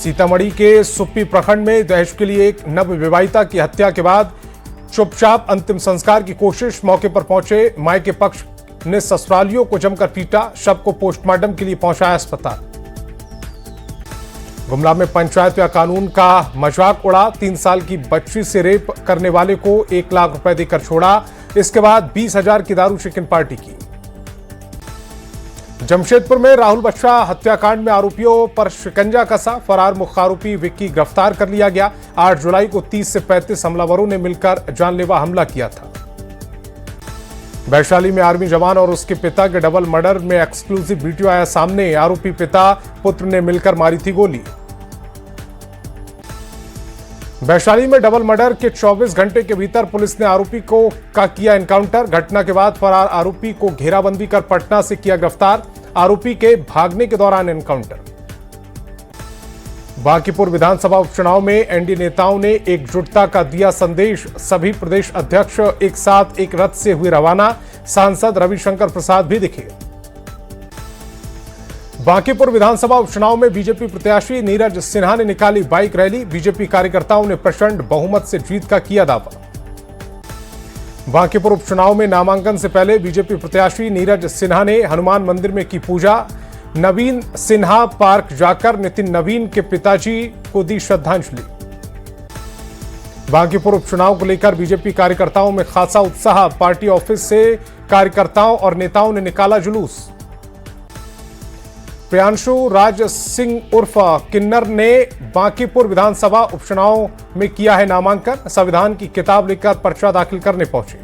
सीतामढ़ी के सुप्पी प्रखंड में दहेज के लिए एक नवविवाहिता की हत्या के बाद चुपचाप अंतिम संस्कार की कोशिश। मौके पर पहुंचे मायके पक्ष ने ससुरालियों को जमकर पीटा, शव को पोस्टमार्टम के लिए पहुंचाया अस्पताल। गुमला में पंचायत या कानून का मजाक उड़ा, 3 साल की बच्ची से रेप करने वाले को 1 लाख रुपए देकर छोड़ा। इसके बाद 20,000 की दारू चिकन पार्टी की। जमशेदपुर में राहुल बच्चा हत्याकांड में आरोपियों पर शिकंजा कसा, फरार मुख्य आरोपी विक्की गिरफ्तार कर लिया गया। 8 जुलाई को 30 से 35 हमलावरों ने मिलकर जानलेवा हमला किया था। वैशाली में आर्मी जवान और उसके पिता के डबल मर्डर में एक्सक्लूसिव वीडियो आया सामने। आरोपी पिता पुत्र ने मिलकर मारी थी गोली। वैशाली में डबल मर्डर के 24 घंटे के भीतर पुलिस ने आरोपी का किया एनकाउंटर। घटना के बाद फरार आरोपी को घेराबंदी कर पटना से किया गिरफ्तार। आरोपी के भागने के दौरान एनकाउंटर। बांकीपुर विधानसभा उपचुनाव में एनडीए नेताओं ने एकजुटता का दिया संदेश। सभी प्रदेश अध्यक्ष एक साथ एक रथ से हुए रवाना। सांसद रविशंकर प्रसाद भी दिखे। बांकीपुर विधानसभा उपचुनाव में बीजेपी प्रत्याशी नीरज सिन्हा ने निकाली बाइक रैली। बीजेपी कार्यकर्ताओं ने प्रचंड बहुमत से जीत का किया दावा। बांकीपुर उपचुनाव में नामांकन से पहले बीजेपी प्रत्याशी नीरज सिन्हा ने हनुमान मंदिर में की पूजा। नवीन सिन्हा पार्क जाकर नितिन नवीन के पिताजी को दी श्रद्धांजलि। बांकीपुर उपचुनाव को लेकर बीजेपी कार्यकर्ताओं में खासा उत्साह। पार्टी ऑफिस से कार्यकर्ताओं और नेताओं ने निकाला जुलूस। प्रियांशु राज सिंह उर्फ किन्नर ने बांकीपुर विधानसभा उपचुनाव में किया है नामांकन। संविधान की किताब लेकर पर्चा दाखिल करने पहुंचे।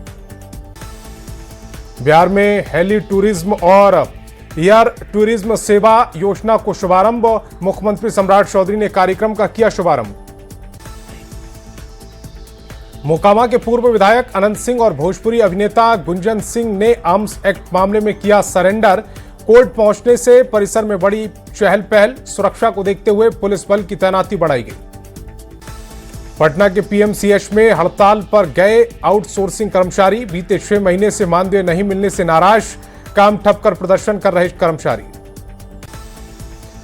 बिहार में हेली टूरिज्म और एयर टूरिज्म सेवा योजना को शुभारंभ। मुख्यमंत्री सम्राट चौधरी ने कार्यक्रम का किया शुभारंभ। मोकामा के पूर्व विधायक अनंत सिंह और भोजपुरी अभिनेता गुंजन सिंह ने आर्म्स एक्ट मामले में किया सरेंडर। कोर्ट पहुंचने से परिसर में बड़ी चहल पहल। सुरक्षा को देखते हुए पुलिस बल की तैनाती बढ़ाई गई। पटना के पीएमसीएच में हड़ताल पर गए आउटसोर्सिंग कर्मचारी। बीते 6 महीने से मानदेय नहीं मिलने से नाराज, काम ठप कर प्रदर्शन कर रहे कर्मचारी।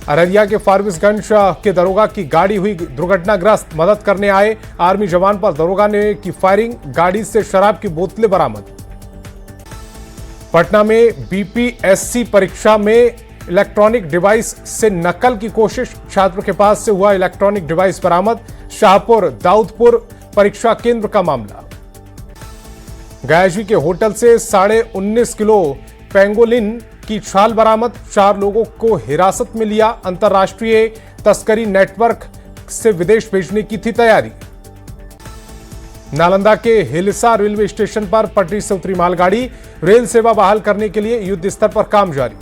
अररिया के फारबिसगंज के दरोगा की गाड़ी हुई दुर्घटनाग्रस्त, मदद करने आए आर्मी जवान पर दरोगा ने की फायरिंग। गाड़ी से शराब की बोतलें बरामद। पटना में बीपीएससी परीक्षा में इलेक्ट्रॉनिक डिवाइस से नकल की कोशिश, छात्र के पास से हुआ इलेक्ट्रॉनिक डिवाइस बरामद। शाहपुर दाऊदपुर परीक्षा केंद्र का मामला। गयाजी के होटल से 19.5 किलो पेंगोलिन की छाल बरामद। 4 लोगों को हिरासत में लिया। अंतर्राष्ट्रीय तस्करी नेटवर्क से विदेश भेजने की थी तैयारी। नालंदा के हिलसा रेलवे स्टेशन पर पटरी से उतरी मालगाड़ी। रेल सेवा बहाल करने के लिए युद्ध स्तर पर काम जारी।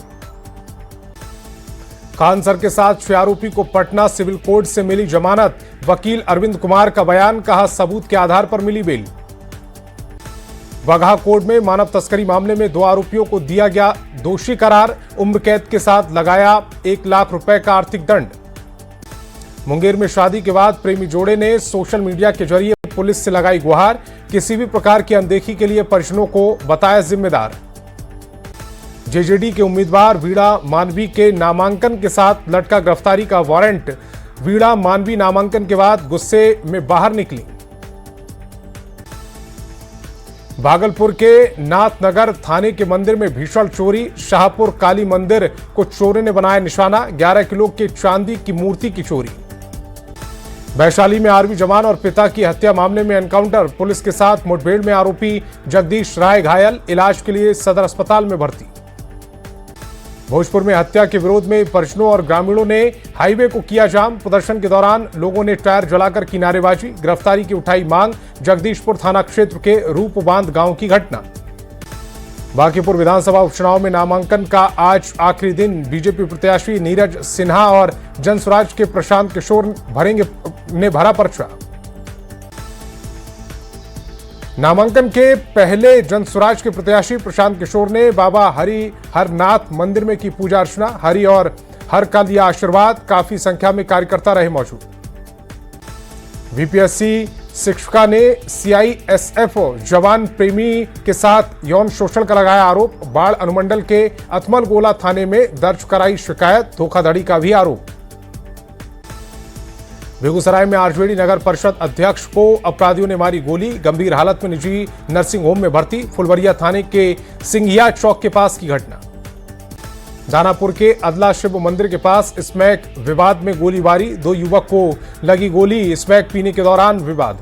खान सर के साथ 6 आरोपी को पटना सिविल कोर्ट से मिली जमानत। वकील अरविंद कुमार का बयान, कहा सबूत के आधार पर मिली बेल। बगहा कोर्ट में मानव तस्करी मामले में 2 आरोपियों को दिया गया दोषी करार। उम्र कैद के साथ लगाया 1 लाख रुपए का आर्थिक दंड। मुंगेर में शादी के बाद प्रेमी जोड़े ने सोशल मीडिया के जरिए पुलिस से लगाई गुहार। किसी भी प्रकार की अनदेखी के लिए परिजनों को बताया जिम्मेदार। जेजेडी के उम्मीदवार वीणा मानवी के नामांकन के साथ लटका गिरफ्तारी का वारंट। वीणा मानवी नामांकन के बाद गुस्से में बाहर निकली। भागलपुर के नाथनगर थाने के मंदिर में भीषण चोरी। शाहपुर काली मंदिर को चोरों ने बनाया निशाना। 11 किलो के चांदी की मूर्ति की चोरी। वैशाली में आर्मी जवान और पिता की हत्या मामले में एनकाउंटर। पुलिस के साथ मुठभेड़ में आरोपी जगदीश राय घायल, इलाज के लिए सदर अस्पताल में भर्ती। भोजपुर में हत्या के विरोध में परिजनों और ग्रामीणों ने हाईवे को किया जाम। प्रदर्शन के दौरान लोगों ने टायर जलाकर की नारेबाजी। गिरफ्तारी की उठाई मांग। जगदीशपुर थाना क्षेत्र के रूपबांध गांव की घटना। बांकीपुर विधानसभा उपचुनाव में नामांकन का आज आखिरी दिन। बीजेपी प्रत्याशी नीरज सिन्हा और जनसुराज के प्रशांत किशोर ने भरा पर्चा। नामांकन के पहले जनसुराज के प्रत्याशी प्रशांत किशोर ने बाबा हरिहरनाथ मंदिर में की पूजा अर्चना। हरि और हर का दिया आशीर्वाद। काफी संख्या में कार्यकर्ता रहे मौजूद। बीपीएससी शिक्षिका ने सीआईएसएफ जवान प्रेमी के साथ यौन शोषण का लगाया आरोप। बाढ़ अनुमंडल के अथमलगोला थाने में दर्ज कराई शिकायत। धोखाधड़ी का भी आरोप। बेगूसराय में आरजेडी नगर परिषद अध्यक्ष को अपराधियों ने मारी गोली, गंभीर हालत में निजी नर्सिंग होम में भर्ती। फुलवरिया थाने के सिंघिया चौक के पास की घटना। दानापुर के अदला शिव मंदिर के पास स्मैक विवाद में गोलीबारी, 2 युवक को लगी गोली, स्मैक पीने के दौरान विवाद।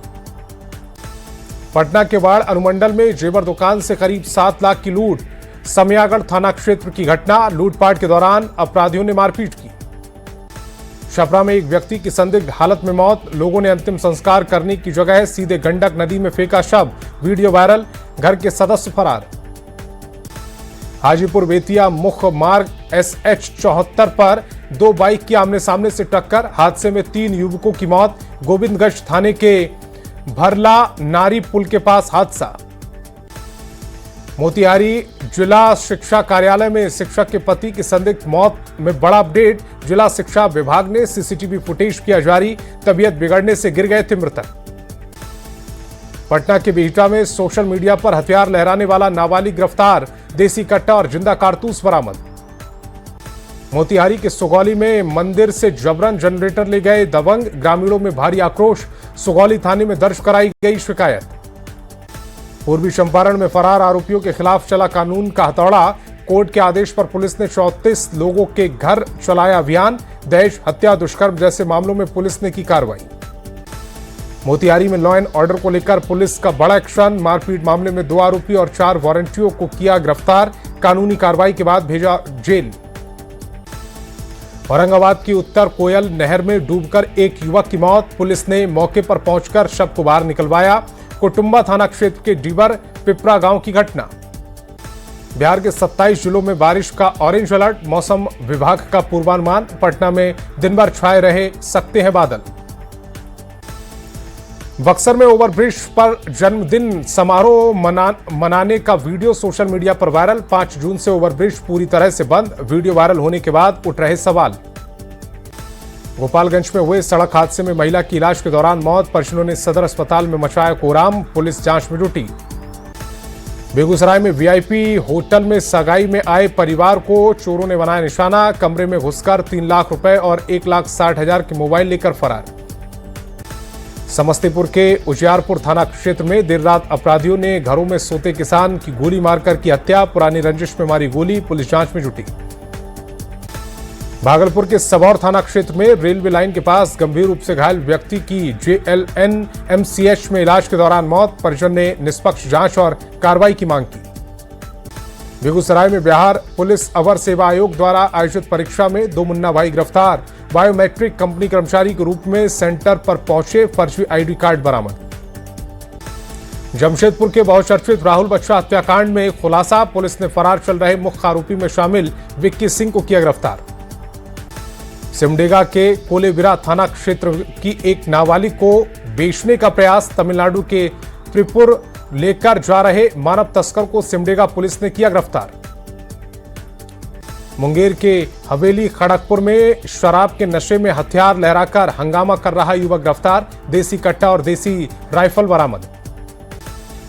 पटना के वाड़ अनुमंडल में जेवर दुकान से करीब 7 लाख की लूट, समयागढ़ थाना क्षेत्र की घटना। लूटपाट के दौरान अपराधियों ने मारपीट की। छपरा में एक व्यक्ति की संदिग्ध हालत में मौत, लोगों ने अंतिम संस्कार करने की जगह सीधे गंडक नदी में फेंका शव, वीडियो वायरल, घर के सदस्य फरार। हाजीपुर बेतिया मुख्य मार्ग SH 74 पर 2 बाइक की आमने सामने से टक्कर, हादसे में 3 युवकों की मौत। गोविंदगंज थाने के भरला नारी पुल के पास हादसा। मोतिहारी जिला शिक्षा कार्यालय में शिक्षक के पति की संदिग्ध मौत में बड़ा अपडेट, जिला शिक्षा विभाग ने सीसीटीवी फुटेज किया जारी, तबीयत बिगड़ने से गिर गए थे मृतक। पटना के बिहटा में सोशल मीडिया पर हथियार लहराने वाला नाबालिग गिरफ्तार, देसी कट्टा और जिंदा कारतूस बरामद। मोतिहारी के सुगौली में मंदिर से जबरन जनरेटर ले गए दबंग, ग्रामीणों में भारी आक्रोश, सुगौली थाने में दर्ज कराई गई शिकायत। पूर्वी चंपारण में फरार आरोपियों के खिलाफ चला कानून का हथौड़ा, कोर्ट के आदेश पर पुलिस ने 34 लोगों के घर चलाया अभियान, दहेज हत्या दुष्कर्म जैसे मामलों में पुलिस ने की कार्रवाई। मोतिहारी में लॉ एंड ऑर्डर को लेकर पुलिस का बड़ा एक्शन, मारपीट मामले में 2 आरोपी और 4 वारंटियों को किया गिरफ्तार, कानूनी कार्रवाई के बाद भेजा जेल। औरंगाबाद की उत्तर कोयल नहर में डूबकर एक युवक की मौत, पुलिस ने मौके पर पहुंचकर शव को बाहर निकलवाया। कुटुंबा थाना क्षेत्र के डीबर पिपरा गांव की घटना। बिहार के 27 जिलों में बारिश का ऑरेंज अलर्ट, मौसम विभाग का पूर्वानुमान। पटना में दिन भर छाए रहे सकते हैं बादल। बक्सर में ओवरब्रिज पर जन्मदिन समारोह मनाने का वीडियो सोशल मीडिया पर वायरल, 5 जून से ओवरब्रिज पूरी तरह से बंद, वीडियो वायरल होने के बाद उठ रहे सवाल। गोपालगंज में हुए सड़क हादसे में महिला की इलाज के दौरान मौत, परिजनों ने सदर अस्पताल में मचाया कोहराम, पुलिस जांच में जुटी। बेगूसराय में वीआईपी होटल में सगाई में आए परिवार को चोरों ने बनाया निशाना, कमरे में घुसकर 3 लाख रुपए और 1,60,000 के मोबाइल लेकर फरार। समस्तीपुर के उजियारपुर थाना क्षेत्र में देर रात अपराधियों ने घरों में सोते किसान की गोली मारकर की हत्या, पुरानी रंजिश में मारी गोली, पुलिस जांच में जुटी। भागलपुर के सबौर थाना क्षेत्र में रेलवे लाइन के पास गंभीर रूप से घायल व्यक्ति की JLNMCH में इलाज के दौरान मौत, परिजन ने निष्पक्ष जांच और कार्रवाई की मांग की। बेगूसराय में बिहार पुलिस अवर सेवा आयोग द्वारा आयोजित परीक्षा में 2 मुन्ना भाई गिरफ्तार, बायोमेट्रिक कंपनी कर्मचारी के रूप में सेंटर पर पहुंचे, फर्जी ID कार्ड बरामद। जमशेदपुर के बहुचर्चित राहुल बच्चा हत्याकांड में खुलासा, पुलिस ने फरार चल रहे मुख्य आरोपी में शामिल विक्की सिंह को किया गिरफ्तार। सिमडेगा के कोलेबिरा थाना क्षेत्र की एक नाबालिग को बेचने का प्रयास, तमिलनाडु के त्रिपुर लेकर जा रहे मानव तस्कर को सिमडेगा पुलिस ने किया गिरफ्तार। मुंगेर के हवेली खड़गपुर में शराब के नशे में हथियार लहराकर हंगामा कर रहा युवक गिरफ्तार, देसी कट्टा और देसी राइफल बरामद।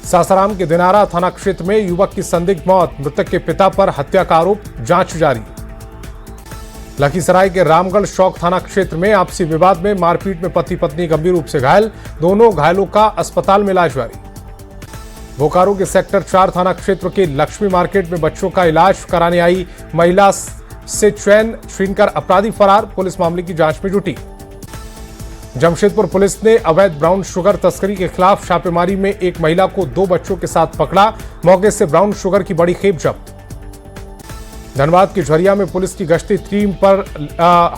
सासाराम के दिनारा थाना क्षेत्र में युवक की संदिग्ध मौत, मृतक के पिता पर हत्या का आरोप, जांच जारी। लखीसराय के रामगढ़ चौक थाना क्षेत्र में आपसी विवाद में मारपीट में पति पत्नी गंभीर रूप से घायल, दोनों घायलों का अस्पताल में इलाज जारी। बोकारो के सेक्टर 4 थाना क्षेत्र के लक्ष्मी मार्केट में बच्चों का इलाज कराने आई महिला से चैन छीनकर अपराधी फरार, पुलिस मामले की जांच में जुटी। जमशेदपुर पुलिस ने अवैध ब्राउन शुगर तस्करी के खिलाफ छापेमारी में एक महिला को 2 बच्चों के साथ पकड़ा, मौके से ब्राउन शुगर की बड़ी खेप जब्त। धनबाद की झरिया में पुलिस की गश्ती टीम पर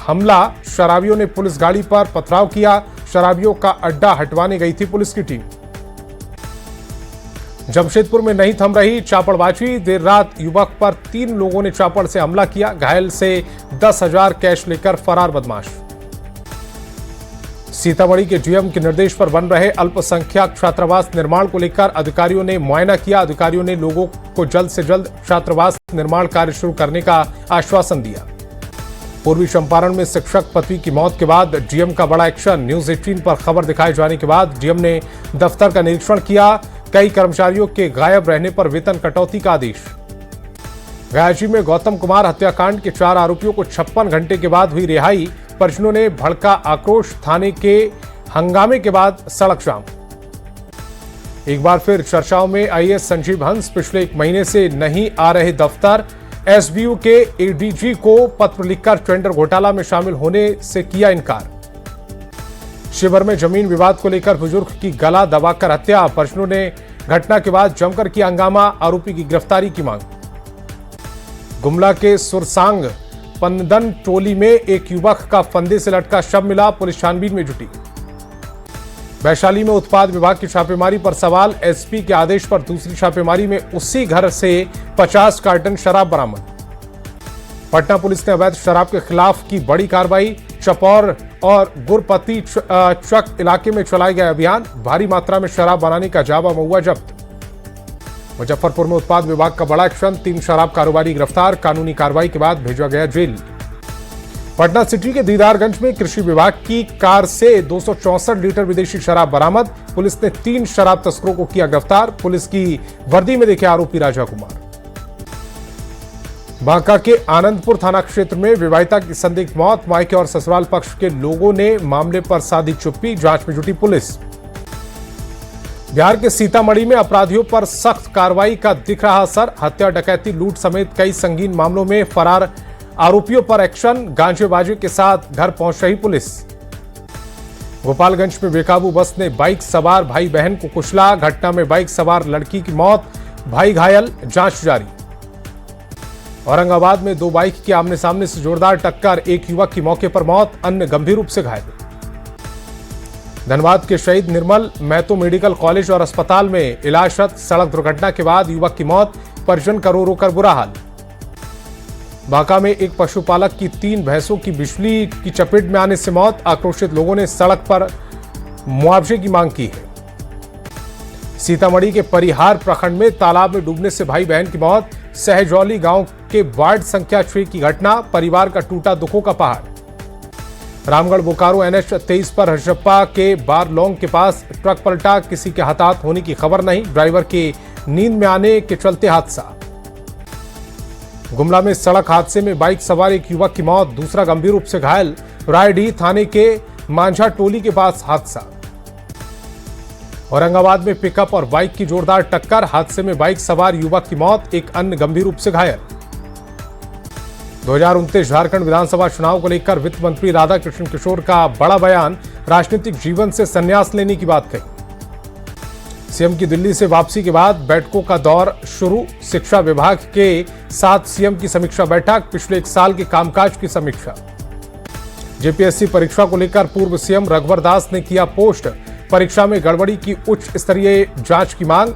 हमला, शराबियों ने पुलिस गाड़ी पर पथराव किया, शराबियों का अड्डा हटवाने गई थी पुलिस की टीम। जमशेदपुर में नहीं थम रही चापड़बाजी, देर रात युवक पर 3 लोगों ने चापड़ से हमला किया, घायल से 10,000 कैश लेकर फरार बदमाश। सीतामढ़ी के डीएम के निर्देश पर बन रहे अल्पसंख्यक छात्रावास निर्माण को लेकर अधिकारियों ने मुआयना किया, अधिकारियों ने लोगों को जल्द से जल्द छात्रावास निर्माण कार्य शुरू करने का आश्वासन दिया। पूर्वी चंपारण में शिक्षक पति की मौत के बाद डीएम का बड़ा एक्शन, न्यूज 18 पर खबर दिखाए जाने के बाद डीएम ने दफ्तर का निरीक्षण किया, कई कर्मचारियों के गायब रहने पर वेतन कटौती का आदेश। गयाजी में गौतम कुमार हत्याकांड के 4 आरोपियों को 56 घंटे के बाद हुई रिहाई, परिजनों ने भड़का आक्रोश, थाने के हंगामे के बाद सड़क जाम। एक बार फिर चर्चाओं में आईएएस संजीव हंस पिछले 1 महीने से नहीं आ रहे दफ्तर। एसबीयू के एडीजी को पत्र लिखकर टेंडर घोटाला में शामिल होने से किया इनकार। शिवहर में जमीन विवाद को लेकर बुजुर्ग की गला दबाकर हत्या, परिजनों ने घटना के बाद जमकर किया हंगामा, आरोपी की गिरफ्तारी की मांग। गुमला के सुरसांग पनदन टोली में एक युवक का फंदे से लटका शव मिला, पुलिस छानबीन में जुटी। वैशाली में उत्पाद विभाग की छापेमारी पर सवाल, एसपी के आदेश पर दूसरी छापेमारी में उसी घर से 50 कार्टन शराब बरामद। पटना पुलिस ने अवैध शराब के खिलाफ की बड़ी कार्रवाई, चपौर और गुरपति चक इलाके में चलाए गए अभियान, भारी मात्रा में शराब बनाने का जावा महुआ जब्त। मुजफ्फरपुर में उत्पाद विभाग का बड़ा एक्शन, 3 शराब कारोबारी गिरफ्तार, कानूनी कार्रवाई के बाद भेजा गया जेल। पटना सिटी के दीदारगंज में कृषि विभाग की कार से 264 लीटर विदेशी शराब बरामद, पुलिस ने 3 शराब तस्करों को किया गिरफ्तार, पुलिस की वर्दी में देखे आरोपी राजा कुमार। बांका के आनंदपुर थाना क्षेत्र में विवाहिता की संदिग्ध मौत, मायके और ससुराल पक्ष के लोगों ने मामले पर साधी चुप्पी, जांच में जुटी पुलिस। बिहार के सीतामढ़ी में अपराधियों पर सख्त कार्रवाई का दिख रहा असर, हत्या, डकैती, लूट समेत कई संगीन मामलों में फरार आरोपियों पर एक्शन, गांजेबाजी के साथ घर पहुंच रही पुलिस। गोपालगंज में बेकाबू बस ने बाइक सवार भाई बहन को कुचला, घटना में बाइक सवार लड़की की मौत, भाई घायल, जांच जारी। औरंगाबाद में 2 बाइक की आमने सामने से जोरदार टक्कर, एक युवक की मौके पर मौत, अन्य गंभीर रूप से घायल। धनबाद के शहीद निर्मल महतो मेडिकल कॉलेज और अस्पताल में इलाजरत, सड़क दुर्घटना के बाद युवक की मौत, परिजन का रो रो कर बुरा हाल। बांका में एक पशुपालक की 3 भैंसों की बिजली की चपेट में आने से मौत, आक्रोशित लोगों ने सड़क पर मुआवजे की मांग की है। सीतामढ़ी के परिहार प्रखंड में तालाब में डूबने से भाई बहन की मौत, सहजौली गांव के वार्ड संख्या 6 की घटना, परिवार का टूटा दुखों का पहाड़। रामगढ़ बोकारो NH 23 पर हरजप्पा के बारलोंग के पास ट्रक पलटा, किसी के हताहत होने की खबर नहीं, ड्राइवर के नींद में आने के चलते हादसा। गुमला में सड़क हादसे में बाइक सवार एक युवक की मौत, दूसरा गंभीर रूप से घायल, रायडीह थाने के मांझा टोली के पास हादसा। औरंगाबाद में पिकअप और बाइक की जोरदार टक्कर, हादसे में बाइक सवार युवक की मौत, एक अन्य गंभीर रूप से घायल। 2029 झारखंड विधानसभा चुनाव को लेकर वित्त मंत्री राधाकृष्ण किशोर का बड़ा बयान, राजनीतिक जीवन से संन्यास लेने की बात कही। सीएम की दिल्ली से वापसी के बाद बैठकों का दौर शुरू, शिक्षा विभाग के साथ सीएम की समीक्षा बैठक, पिछले 1 साल के कामकाज की समीक्षा। जेपीएससी परीक्षा को लेकर पूर्व सीएम रघुवर दास ने किया पोस्ट, परीक्षा में गड़बड़ी की उच्च स्तरीय जांच की मांग,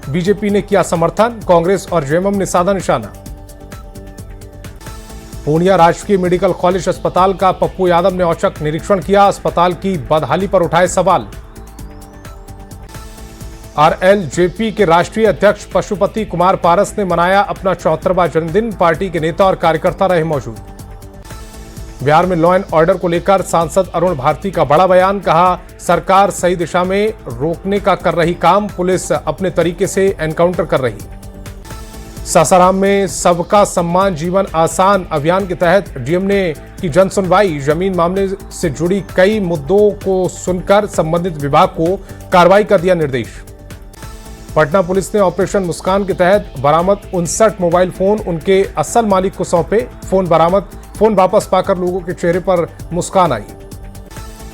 बीजेपी ने किया समर्थन, कांग्रेस और जेएमएम ने साधा निशाना। पूर्णिया राजकीय मेडिकल कॉलेज अस्पताल का पप्पू यादव ने औचक निरीक्षण किया, अस्पताल की बदहाली पर उठाए सवाल। आरएलजेपी के राष्ट्रीय अध्यक्ष पशुपति कुमार पारस ने मनाया अपना 74वां जन्मदिन, पार्टी के नेता और कार्यकर्ता रहे मौजूद। बिहार में लॉ एंड ऑर्डर को लेकर सांसद अरुण भारती का बड़ा बयान, कहा सरकार सही दिशा में रोकने का कर रही काम, पुलिस अपने तरीके से एनकाउंटर कर रही। सासाराम में सबका सम्मान जीवन आसान अभियान के तहत डीएम ने की जन सुनवाई, जमीन मामले से जुड़ी कई मुद्दों को सुनकर संबंधित विभाग को कार्रवाई का दिया निर्देश। पटना पुलिस ने ऑपरेशन मुस्कान के तहत बरामद 59 मोबाइल फोन उनके असल मालिक को सौंपे, फोन वापस पाकर लोगों के चेहरे पर मुस्कान आई।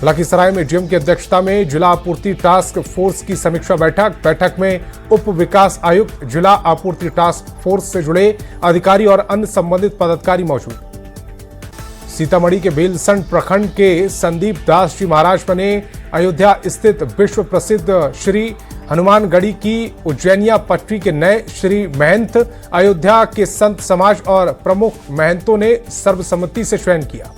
लखीसराय में डीएम की अध्यक्षता में जिला आपूर्ति टास्क फोर्स की समीक्षा बैठक में उप विकास आयुक्त, जिला आपूर्ति टास्क फोर्स से जुड़े अधिकारी और अन्य संबंधित पदाधिकारी मौजूद। सीतामढ़ी के बेलसंड प्रखंड के संदीप दास जी महाराज बने अयोध्या स्थित विश्व प्रसिद्ध श्री हनुमानगढ़ी की उज्जैनिया पटरी के नए श्री महंत, अयोध्या के संत समाज और प्रमुख महंतों ने सर्वसम्मति से चयन किया।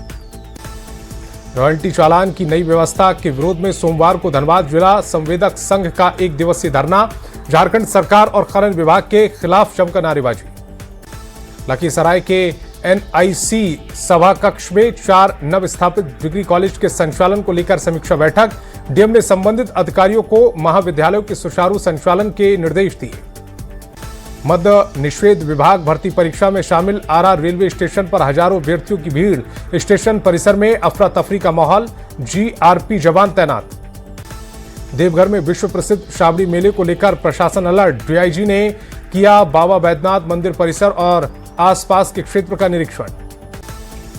रॉयल्टी चालान की नई व्यवस्था के विरोध में सोमवार को धनबाद जिला संवेदक संघ का 1 दिवसीय धरना, झारखंड सरकार और खनन विभाग के खिलाफ जमकर नारेबाजी। लखीसराय के एनआईसी सभा कक्ष में 4 नवस्थापित डिग्री कॉलेज के संचालन को लेकर समीक्षा बैठक, डीएम ने संबंधित अधिकारियों को महाविद्यालयों के सुचारू संचालन के निर्देश दिए। मद्य निषेध विभाग भर्ती परीक्षा में शामिल आरआर रेलवे स्टेशन पर हजारों अभ्यर्थियों की भीड़। स्टेशन परिसर में अफरा तफरी का माहौल, जीआरपी जवान तैनात। देवघर में विश्व प्रसिद्ध श्रावणी मेले को लेकर प्रशासन अलर्ट। डीआईजी ने किया बाबा बैद्यनाथ मंदिर परिसर और आसपास के क्षेत्र का निरीक्षण।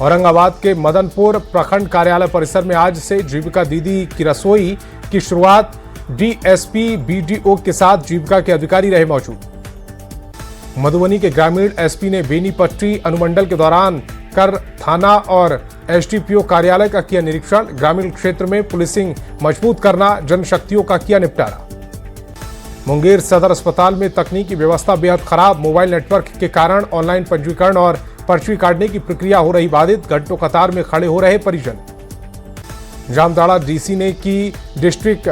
औरंगाबाद के मदनपुर प्रखंड कार्यालय परिसर में आज से जीविका दीदी की रसोई की शुरुआत। डीएसपी बीडीओ के साथ जीविका के अधिकारी रहे मौजूद। मधुबनी के ग्रामीण एसपी ने बेनीपट्टी अनुमंडल के दौरान कर थाना और एसडीपीओ कार्यालय का किया निरीक्षण। ग्रामीण क्षेत्र में पुलिसिंग मजबूत करना, जनशक्तियों का किया निपटारा। मुंगेर सदर अस्पताल में तकनीकी व्यवस्था बेहद खराब। मोबाइल नेटवर्क के कारण ऑनलाइन पंजीकरण और पर्ची काटने की प्रक्रिया हो रही बाधित। घंटों कतार में खड़े हो रहे परिजन। जामताड़ा डीसी ने की डिस्ट्रिक्ट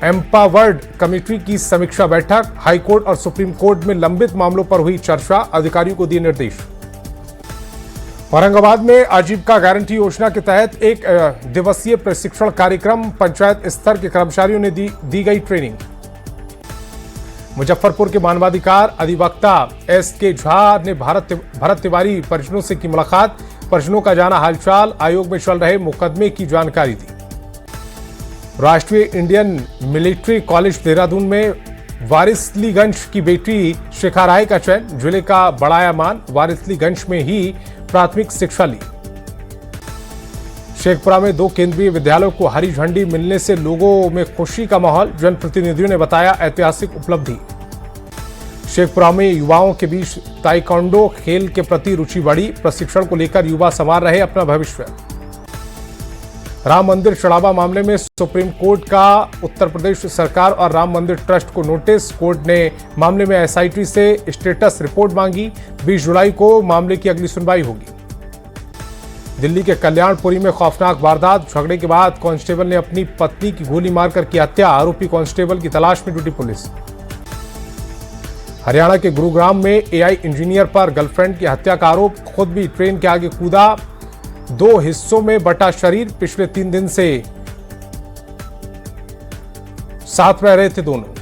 एम्पावर्ड कमेटी की समीक्षा बैठक। हाईकोर्ट और सुप्रीम कोर्ट में लंबित मामलों पर हुई चर्चा, अधिकारियों को दिए निर्देश। औरंगाबाद में आजीविका गारंटी योजना के तहत एक दिवसीय प्रशिक्षण कार्यक्रम। पंचायत स्तर के कर्मचारियों ने दी गई ट्रेनिंग। मुजफ्फरपुर के मानवाधिकार अधिवक्ता एसके झा ने भरत तिवारी परिजनों से की मुलाकात। परिजनों का जाना हालचाल, आयोग में चल रहे मुकदमे की जानकारी दी। राष्ट्रीय इंडियन मिलिट्री कॉलेज देहरादून में वारिसलीगंज की बेटी शिखा राय का चयन। जिले का बढ़ाया मान, वारिसलीगंज में ही प्राथमिक शिक्षा ली। शेखपुरा में 2 केंद्रीय विद्यालयों को हरी झंडी मिलने से लोगों में खुशी का माहौल। जनप्रतिनिधियों ने बताया ऐतिहासिक उपलब्धि। शेखपुरा में युवाओं के बीच ताइक्वांडो खेल के प्रति रुचि बढ़ी। प्रशिक्षण को लेकर युवा संवार रहे अपना भविष्य। राम मंदिर चढ़ावा मामले में सुप्रीम कोर्ट का उत्तर प्रदेश सरकार और राम मंदिर ट्रस्ट को नोटिस। कोर्ट ने मामले में एसआईटी से स्टेटस रिपोर्ट मांगी। 20 जुलाई को मामले की अगली सुनवाई होगी। दिल्ली के कल्याणपुरी में खौफनाक वारदात। झगड़े के बाद कांस्टेबल ने अपनी पत्नी की गोली मारकर की हत्या। आरोपी कांस्टेबल की तलाश में जुटी पुलिस। हरियाणा के गुरुग्राम में एआई इंजीनियर पर गर्लफ्रेंड की हत्या का आरोप। खुद भी ट्रेन के आगे कूदा। 2 हिस्सों में बटा शरीर। पिछले 3 दिन से साथ रह रहे थे दोनों।